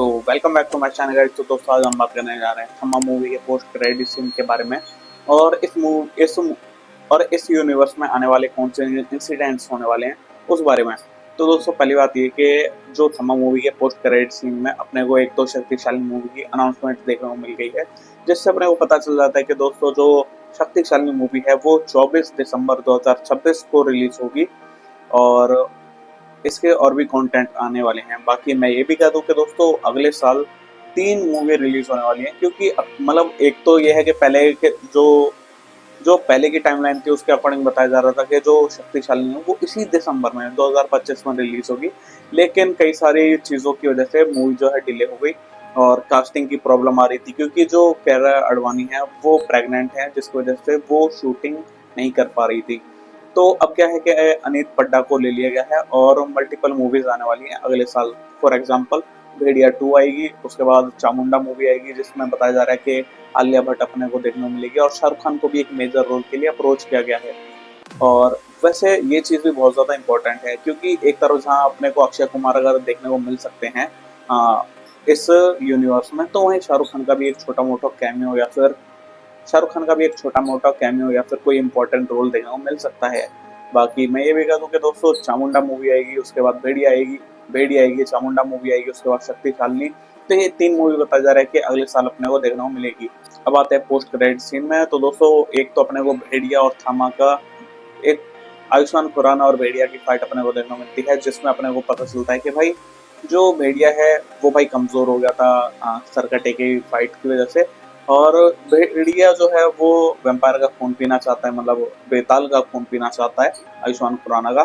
तो welcome back to my channel guys. तो दोस्तों आज हम बात करने जा रहे हैं थम्मा मूवी के पोस्ट क्रेडिट सीन के बारे में और इस यूनिवर्स में आने वाले कौन से इंसिडेंट्स होने वाले हैं उस बारे में। तो दोस्तों पहली बात ये कि जो थम्मा मूवी के पोस्ट क्रेडिट सीन में अपने को एक तो शक्तिशाली मूवी की अनाउंसमेंट देखने को मिल गई है, जिससे अपने को पता चल जाता है कि दोस्तों जो शक्तिशाली मूवी है वो 24 दिसंबर 2026 को रिलीज होगी और इसके और भी कंटेंट आने वाले हैं। बाकी मैं ये भी कह दूं कि दोस्तों अगले साल 3 मूवी रिलीज होने वाली हैं, क्योंकि मतलब एक तो ये है कि पहले के जो पहले की टाइमलाइन थी उसके अकॉर्डिंग बताया जा रहा था कि जो शक्तिशाली है वो इसी दिसंबर में 2025 में रिलीज होगी, लेकिन कई सारी चीज़ों की वजह से मूवी जो है डिले हो गई और कास्टिंग की प्रॉब्लम आ रही थी, क्योंकि जो कियारा आडवाणी है वो प्रेग्नेंट है, जिसकी वजह से वो शूटिंग नहीं कर पा रही थी। तो अब क्या है कि अनीत पड्डा को ले लिया गया है और मल्टीपल मूवीज आने वाली हैं अगले साल। फॉर एग्जांपल भेड़िया 2 आएगी, उसके बाद चामुंडा मूवी आएगी जिसमें बताया जा रहा है कि आलिया भट्ट अपने को देखने को मिलेगी और शाहरुख खान को भी एक मेजर रोल के लिए अप्रोच किया गया है। और वैसे ये चीज़ भी बहुत ज़्यादा इंपॉर्टेंट है, क्योंकि एक तरफ जहाँ अपने को अक्षय कुमार अगर देखने को मिल सकते हैं इस यूनिवर्स में, तो वहीं शाहरुख खान का भी एक छोटा मोटा कैमियो या फिर कोई इंपॉर्टेंट रोल देखने को मिल सकता है। बाकी मैं ये भी कह दूं कि दोस्तों चामुंडा मूवी आएगी, उसके बाद भेड़िया आएगी, चामुंडा मूवी आएगी, उसके बाद शक्तिशालिनी। तो ये 3 मूवी बताया जा रहा है कि अगले साल अपने को देखने को मिलेगी। अब आते हैं पोस्ट क्रेडिट सीन में। तो दोस्तों एक तो अपने को भेड़िया और थामा का एक आयुष्मान खुराना और भेड़िया की फाइट अपने को देखने को मिलती है, जिसमें अपने को पता चलता है कि भाई जो भेड़िया है वो भाई कमजोर हो गया था सरकटे की फाइट की वजह से, और भेड़िया जो है वो वैम्पायर का खून पीना चाहता है, मतलब बेताल का खून पीना चाहता है आयुष्मान खुराना का,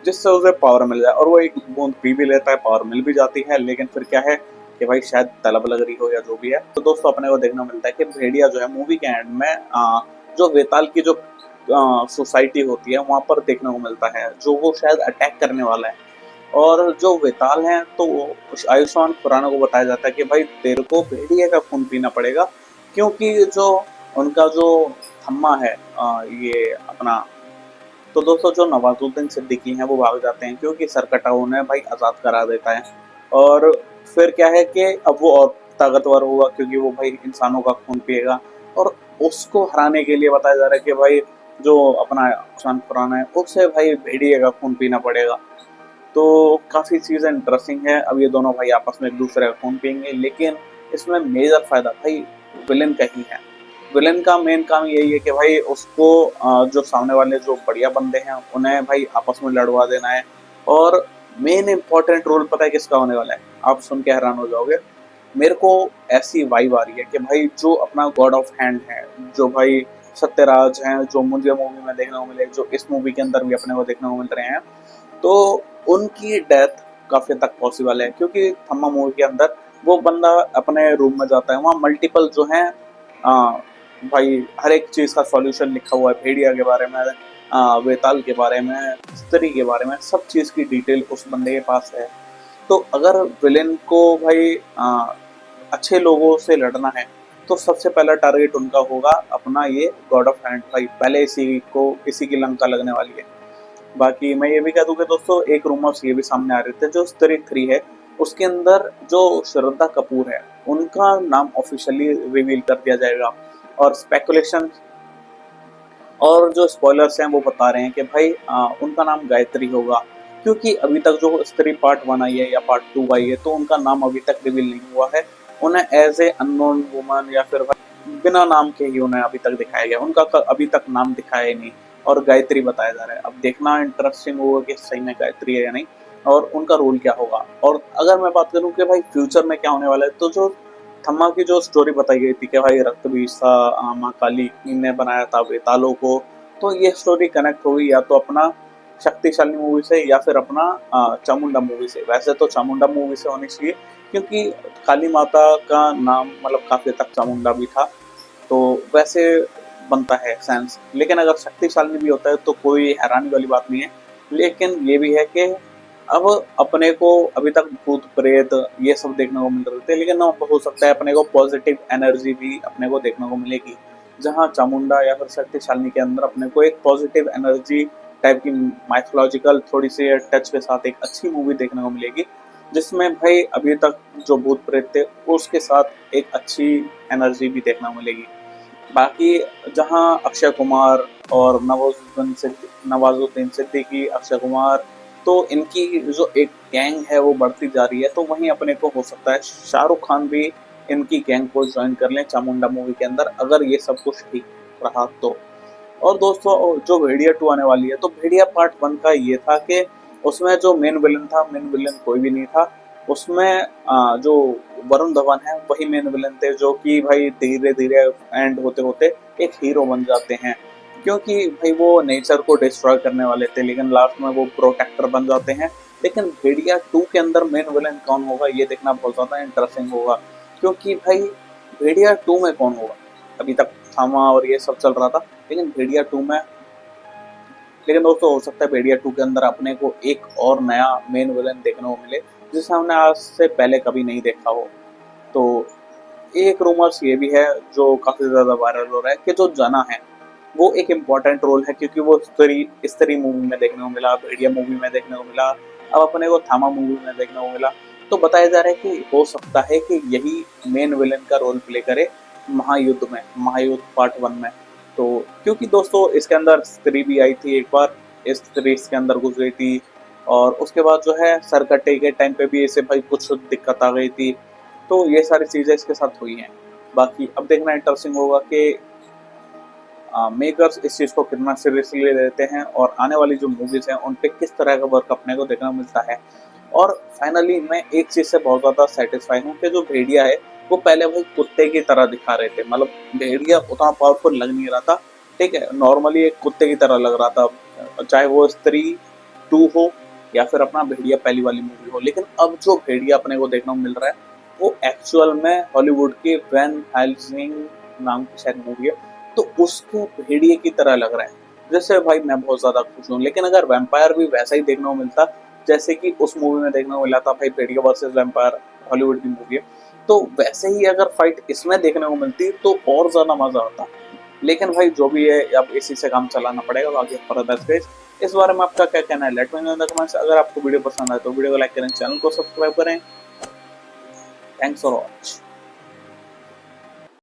जिससे उसे पावर मिल जाए। और वो एक बूंद पी भी लेता है, पावर मिल भी जाती है, लेकिन फिर क्या है कि भाई शायद तलब लग रही हो या जो भी है। तो दोस्तों अपने को देखना मिलता है कि भेड़िया जो है मूवी के एंड में जो बेताल की जो सोसाइटी होती है वहां पर देखने को मिलता है, जो वो शायद अटैक करने वाला है। और जो वेताल हैं तो आयुष्मान खुराना को बताया जाता है कि भाई तेरे को भेड़िए का खून पीना पड़ेगा, क्योंकि जो उनका जो थम्मा है ये अपना। तो दोस्तों जो नवाजुद्दीन सिद्दीकी हैं वो भाग जाते हैं, क्योंकि सरकटा उन्हें भाई आज़ाद करा देता है। और फिर क्या है कि अब वो और ताकतवर होगा, क्योंकि वो भाई इंसानों का खून पिएगा। और उसको हराने के लिए बताया जा रहा है कि भाई जो अपना आयुष्मान खुराना है उसे भाई भेड़िए का खून पीना पड़ेगा। तो काफ़ी चीज़ें इंटरेस्टिंग है। अब ये दोनों भाई आपस में एक दूसरे का खून पियेंगे, लेकिन इसमें मेजर फायदा भाई विलेन का ही है। विलेन का मेन काम यही है कि भाई उसको जो सामने वाले जो बढ़िया बंदे हैं उन्हें भाई आपस में लड़वा देना है। और मेन इंपॉर्टेंट रोल पता है किसका होने वाला है, आप सुन के हैरान हो जाओगे। मेरे को ऐसी वाइब आ रही है कि भाई जो अपना गॉड ऑफ हैंड है, जो भाई सत्यराज हैं, जो मुझे मूवी में देखने को मिले, जो इस मूवी के अंदर भी अपने को देखने को मिल रहे हैं, तो उनकी डेथ काफी हद तक पॉसिबल है। क्योंकि थम्मा मूवी के अंदर वो बंदा अपने रूम में जाता है, वहाँ मल्टीपल जो है भाई हर एक चीज का सॉल्यूशन लिखा हुआ है, भेड़िया के बारे में, वेताल के बारे में, स्त्री के बारे में, सब चीज की डिटेल उस बंदे के पास है। तो अगर विलेन को भाई अच्छे लोगों से लड़ना है तो सबसे पहला टारगेट उनका होगा अपना ये गॉड ऑफ हैंड। भाई पहले इसी की लंका लगने वाली है। बाकी मैं ये भी कह दूं कि दोस्तों एक रूमर्स ये भी सामने आ रहे थे, जो स्त्री 3 है उसके अंदर जो श्रद्धा कपूर है उनका नाम ऑफिशियली रिवील कर दिया जाएगा। और स्पेकुलेशन और जो स्पॉयलर्स हैं वो बता रहे हैं कि भाई उनका नाम गायत्री होगा, क्योंकि अभी तक जो स्त्री पार्ट 1 आई है या पार्ट 2 आई है तो उनका नाम अभी तक रिवील नहीं हुआ है। उन्हें एज ए अननोन वुमन या फिर बिना नाम के ही उन्हें अभी तक दिखाया गया, उनका अभी तक नाम दिखाया ही नहीं और गायत्री बताया जा रहा है। अब देखना इंटरेस्टिंग होगा कि सही में गायत्री है या नहीं और उनका रोल क्या होगा। और अगर मैं बात करूं कि भाई फ्यूचर में क्या होने वाला है, तो जो थम्मा की जो स्टोरी बताई गई थी कि भाई रक्त बीज था, माँ काली ने बनाया था वेतालों को, तो ये स्टोरी कनेक्ट होगी या तो अपना शक्तिशाली मूवी से या फिर अपना चामुंडा मूवी से। वैसे तो चामुंडा मूवी से होनी चाहिए, क्योंकि काली माता का नाम मतलब काफी तक चामुंडा भी था, तो वैसे बनता है सेंस। लेकिन अगर शक्तिशाली भी होता है तो कोई हैरानी वाली बात नहीं है। लेकिन ये भी है कि अब अपने को अभी तक भूत प्रेत ये सब देखने को मिल रहे थे, लेकिन अब हो सकता है अपने को पॉजिटिव एनर्जी भी अपने को देखने को मिलेगी, जहाँ चामुंडा या फिर शक्तिशाली के अंदर अपने को एक पॉजिटिव एनर्जी टाइप की माइथोलॉजिकल थोड़ी सी टच के साथ एक अच्छी मूवी देखने को मिलेगी। जिसमें भाई अभी तक जो भूत प्रेत थे उसके साथ एक अच्छी एनर्जी भी देखने को मिलेगी। बाकी जहाँ अक्षय कुमार और नवाजुद्दीन सिद्दीकी, अक्षय कुमार, तो इनकी जो एक गैंग है वो बढ़ती जा रही है, तो वहीं अपने को हो सकता है शाहरुख खान भी इनकी गैंग को ज्वाइन कर लें चामुंडा मूवी के अंदर, अगर ये सब कुछ ठीक रहा तो। और दोस्तों जो भेड़िया 2 आने वाली है, तो भेड़िया पार्ट 1 का ये था कि उसमें जो मेन विलन था, मेन विलन कोई भी नहीं था उसमें। जो वरुण धवन है वही मेन विलन थे, जो कि भाई धीरे धीरे एंड होते होते एक हीरो बन जाते हैं, क्योंकि भाई वो नेचर को डिस्ट्रॉय करने वाले थे, लेकिन लास्ट में वो प्रोटेक्टर बन जाते हैं। लेकिन भेड़िया 2 के अंदर मेन विलन कौन होगा ये देखना बहुत ज्यादा इंटरेस्टिंग होगा, क्योंकि भाई भेड़िया 2 में कौन होगा। अभी तक थामा और ये सब चल रहा था, लेकिन भेड़िया 2 में, लेकिन दोस्तों हो सकता है भेड़िया 2 के अंदर अपने को एक और नया मेन विलन देखने को मिले, जिसे हमने आज से पहले कभी नहीं देखा हो। तो एक रूमर्स ये भी है जो काफी ज्यादा वायरल हो रहा है कि जो जना है वो एक इम्पोर्टेंट रोल है, क्योंकि वो स्त्री मूवी में देखने को मिला, भेड़िया मूवी में देखने को मिला, अब अपने को थामा मूवी में देखने को मिला। तो बताया जा रहा है कि हो सकता है कि यही मेन विलन का रोल प्ले करे महायुद्ध में, महायुद्ध पार्ट 1 में। तो क्योंकि दोस्तों इसके अंदर स्त्री भी आई थी एक बार, इस स्त्री इसके अंदर गुजरी थी, और उसके बाद जो है सरकट्टे के टाइम पे भी ऐसे भाई कुछ दिक्कत आ गई थी। तो ये सारी चीजें इसके साथ हुई हैं। बाकी अब देखना इंटरेस्टिंग होगा कि मेकर्स इस चीज को कितना सीरियसली लेते हैं, और आने वाली जो मूवीज हैं उन पे किस तरह का वर्क अपने को देखना मिलता है। और फाइनली मैं एक चीज से बहुत ज्यादा सेटिस्फाई हूँ कि जो भेड़िया है वो पहले भाई कुत्ते की तरह दिखा रहे थे, मतलब भेड़िया उतना पावरफुल लग नहीं रहा था, ठीक है, नॉर्मली एक कुत्ते की तरह लग रहा था, चाहे वो स्त्री 2 हो या फिर अपना भेड़िया पहली वाली मूवी हो। लेकिन अब जो भेड़िया अपने को देखने को मिल रहा है वो एक्चुअल में हॉलीवुड की वैन हेल्सिंग नाम की शायद मूवी है, तो उसके भेड़िए की तरह लग रहा है, जैसे भाई मैं बहुत ज्यादा खुश हूँ। लेकिन अगर वैम्पायर भी वैसा ही देखने को मिलता जैसे कि उस मूवी में देखने को मिला था, भाई भेड़िया वर्सेस वैम्पायर हॉलीवुड की मूवी है, तो वैसे ही अगर फाइट इसमें देखने को मिलती तो और ज्यादा मजा आता। लेकिन भाई जो भी है अब इसी से काम चलाना पड़ेगा, आगे फर्दर स्टेज। इस बारे में आपका क्या कहना है, let me know in the comments. अगर आपको वीडियो पसंद आए तो वीडियो को लाइक करें, चैनल को सब्सक्राइब करें। Thanks for watch.